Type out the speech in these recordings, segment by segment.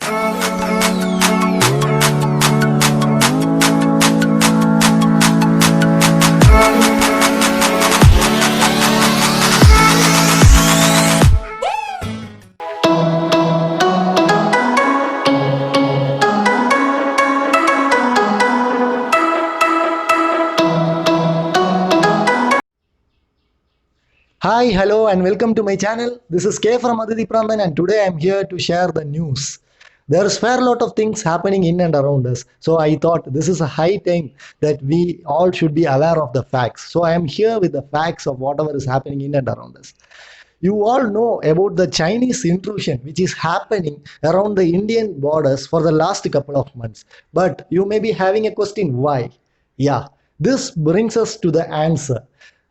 Hi, hello, and welcome to my channel. This is K from Aditi Prandan, and today I'm here to share the news. There's fair lot of things happening in and around us, so I thought this is a high time that we all should be aware of the facts. So I am here with the facts of whatever is happening in and around us. You all know about the Chinese intrusion which is happening around the Indian borders for the last couple of months. But you may be having a question why? Yeah, this brings us to the answer.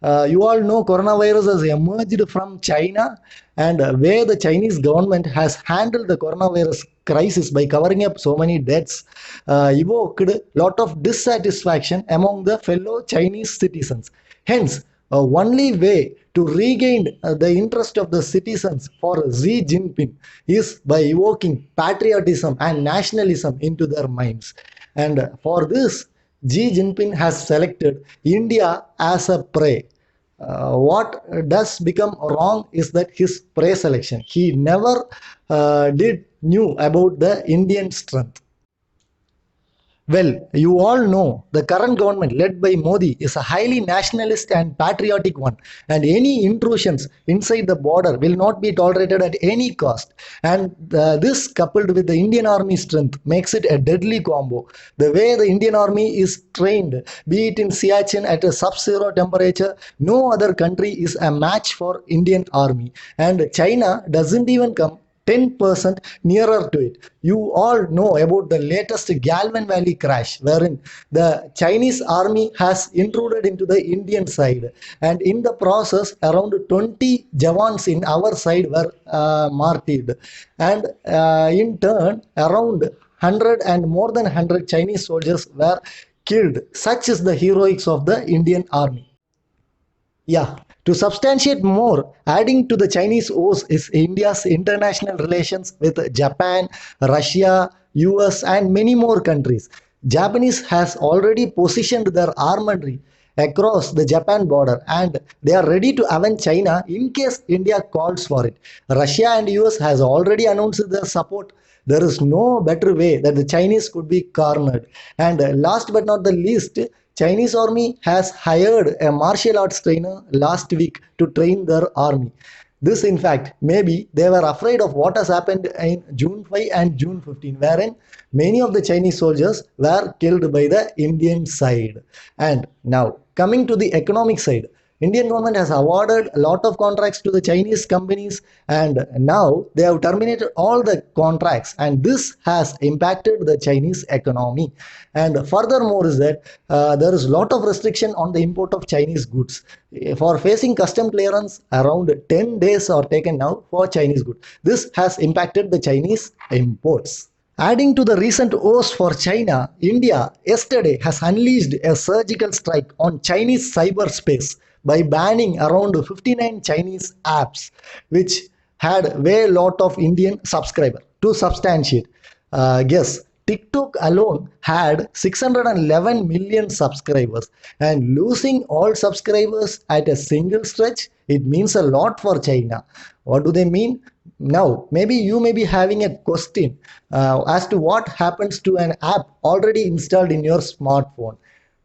You all know coronavirus has emerged from China, and where the Chinese government has handled the coronavirus crisis by covering up so many deaths, evoked a lot of dissatisfaction among the fellow Chinese citizens. Hence, only way to regain the interest of the citizens for Xi Jinping is by evoking patriotism and nationalism into their minds. And for this, Xi Jinping has selected India as a prey. What does become wrong is that his prey selection. He never did knew about the Indian strength. Well, you all know the current government led by Modi is a highly nationalist and patriotic one, and any intrusions inside the border will not be tolerated at any cost. And this, coupled with the Indian Army strength, makes it a deadly combo. The way the Indian Army is trained, be it in Siachen at a sub-zero temperature, no other country is a match for Indian Army. And China doesn't even come 10% nearer to it. You all know about the latest Galvan Valley crash, wherein the Chinese army has intruded into the Indian side, and in the process, around 20 Jawans in our side were martyred, and in turn, around 100 and more than 100 Chinese soldiers were killed. Such is the heroics of the Indian army. Yeah, to substantiate more, adding to the Chinese woes is India's international relations with Japan, Russia, US, and many more countries. Japanese has already positioned their armament across the Japan border, and they are ready to avenge China in case India calls for it. Russia and US has already announced their support. There is no better way that the Chinese could be cornered. And last but not the least, Chinese army has hired a martial arts trainer last week to train their army. This, in fact, maybe they were afraid of what has happened in June 5 and June 15, wherein many of the Chinese soldiers were killed by the Indian side. And now, coming to the economic side, Indian government has awarded a lot of contracts to the Chinese companies, and now they have terminated all the contracts, and this has impacted the Chinese economy. And furthermore is that there is a lot of restriction on the import of Chinese goods. For facing custom clearance, around 10 days are taken now for Chinese goods. This has impacted the Chinese imports. Adding to the recent woes for China, India yesterday has unleashed a surgical strike on Chinese cyberspace by banning around 59 Chinese apps which had way lot of Indian subscribers. To substantiate, guess TikTok alone had 611 million subscribers, and losing all subscribers at a single stretch, it means a lot for China. What do they mean? Now, maybe you may be having a question as to what happens to an app already installed in your smartphone.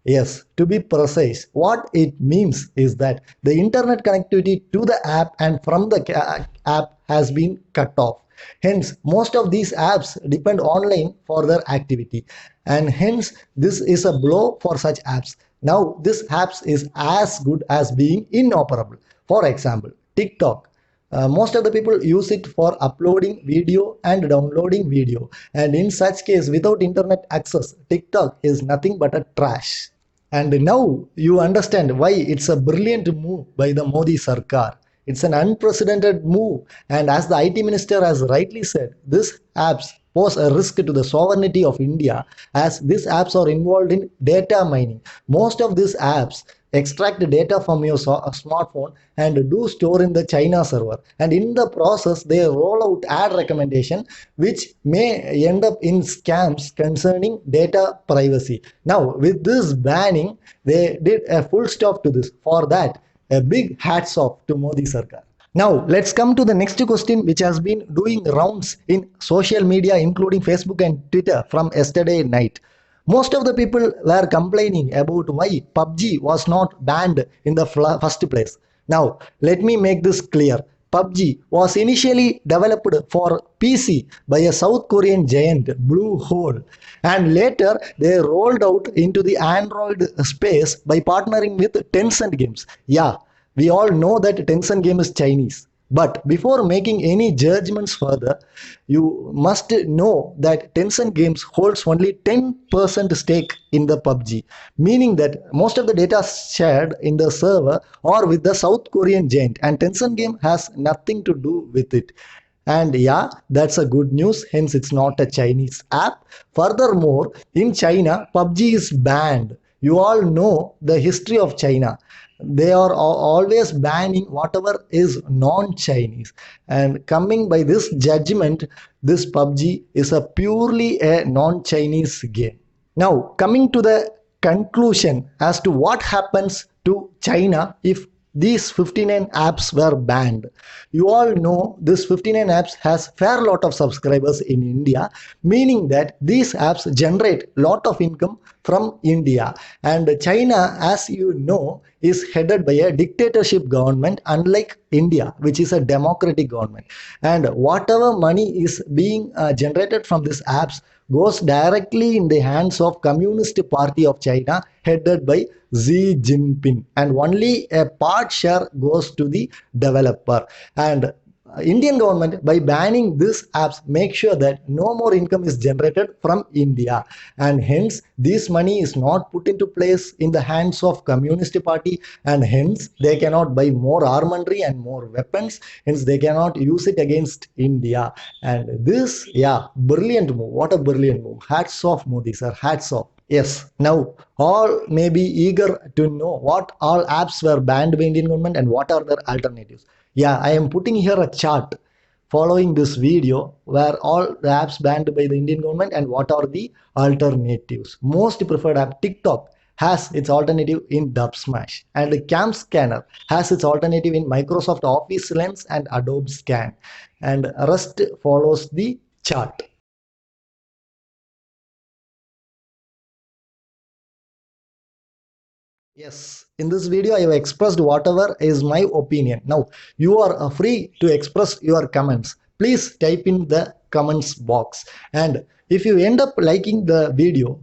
Yes, to be precise, what it means is that the internet connectivity to the app and from the app has been cut off. Hence, most of these apps depend online for their activity, and hence this is a blow for such apps. Now, this apps is as good as being inoperable. For example, TikTok. Most of the people use it for uploading video and downloading video, and in such case, without internet access, TikTok is nothing but a trash. And now you understand why it's a brilliant move by the Modi Sarkar. It's an unprecedented move, and as the IT minister has rightly said, these apps pose a risk to the sovereignty of India, as these apps are involved in data mining. Most of these apps extract data from your smartphone and do store in the China server. And in the process, they roll out ad recommendation, which may end up in scams concerning data privacy. Now, with this banning, they did a full stop to this. For that, a big hats off to Modi Sarkar. Now, let's come to the next question, which has been doing rounds in social media, including Facebook and Twitter from yesterday night. Most of the people were complaining about why PUBG was not banned in the first place. Now, let me make this clear. PUBG was initially developed for PC by a South Korean giant, Blue Hole, and later they rolled out into the Android space by partnering with Tencent Games. Yeah, we all know that Tencent Game is Chinese. But before making any judgments further, you must know that Tencent Games holds only 10% stake in the PUBG, meaning that most of the data shared in the server are with the South Korean giant, and Tencent Game has nothing to do with it. And yeah, that's a good news, hence it's not a Chinese app. Furthermore, in China, PUBG is banned. You all know the history of China. They are always banning whatever is non-Chinese. And coming by this judgment, this PUBG is a purely a non-Chinese game. Now, coming to the conclusion as to what happens to China if these 59 apps were banned. You all know this 59 apps has fair lot of subscribers in India, meaning that these apps generate lot of income from India. And China, as you know, is headed by a dictatorship government, unlike India, which is a democratic government. And whatever money is being generated from these apps goes directly in the hands of Communist Party of China, headed by Xi Jinping, and only a part share goes to the developer. And Indian government, by banning these apps, make sure that no more income is generated from India, and hence this money is not put into place in the hands of Communist Party, and hence they cannot buy more armaments and more weapons, hence they cannot use it against India. And this, yeah, brilliant move. What a brilliant move. Hats off, Modi sir, hats off. Yes, now all may be eager to know what all apps were banned by Indian government and what are their alternatives. Yeah, I am putting here a chart following this video where all the apps banned by the Indian government and what are the alternatives. Most preferred app TikTok has its alternative in Dubsmash, and Cam Scanner has its alternative in Microsoft Office Lens and Adobe Scan, and rest follows the chart. Yes, in this video I have expressed whatever is my opinion. Now, you are free to express your comments. Please type in the comments box. And if you end up liking the video,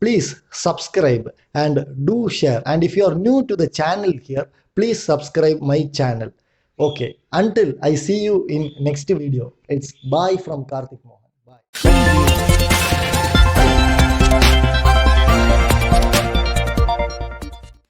please subscribe and do share. And if you are new to the channel here, please subscribe my channel. Okay, until I see you in next video, it's bye from Karthik Mohan.